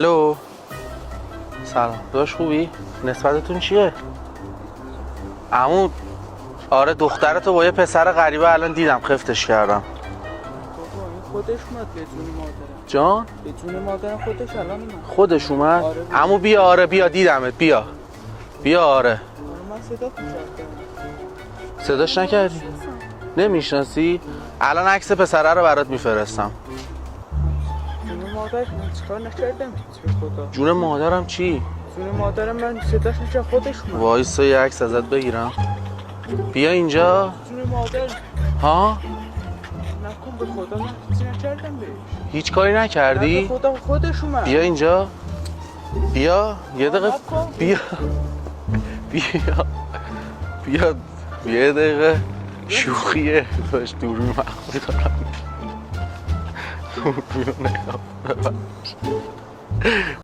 الو سلام داداش خوبی؟ نسبتتون چیه؟ عمو آره دخترتو با یه پسر غریبه الان دیدم خفتش کردم. بابا این خودش اومد به جون مادرم. جان؟ به جون مادرم خودش الان اومد. خودش اومد؟ آره. عمو بیا آره بیا دیدمت بیا آره آره من صدا کردم. صداش نکردی؟ نمیشناسی؟ الان عکس پسره رو برات میفرستم. جون مادر من چیکار نکردم به خدا. جون مادرم چی؟ جون مادرم من صداش نکرد خودش اومد. وایسا یه عکس ازت بگیرم. بیا اینجا. جون مادر ها؟ نکن به خدا من چیزی نکردم بهش. هیچ کاری نه نکردی؟ به خدا خودش اومد. بیا اینجا. بیا یه دقیقه نکن. بیا بیا یه دقیقه شوخیه داشت دوربین مخفی دارم دوربین رو نگاه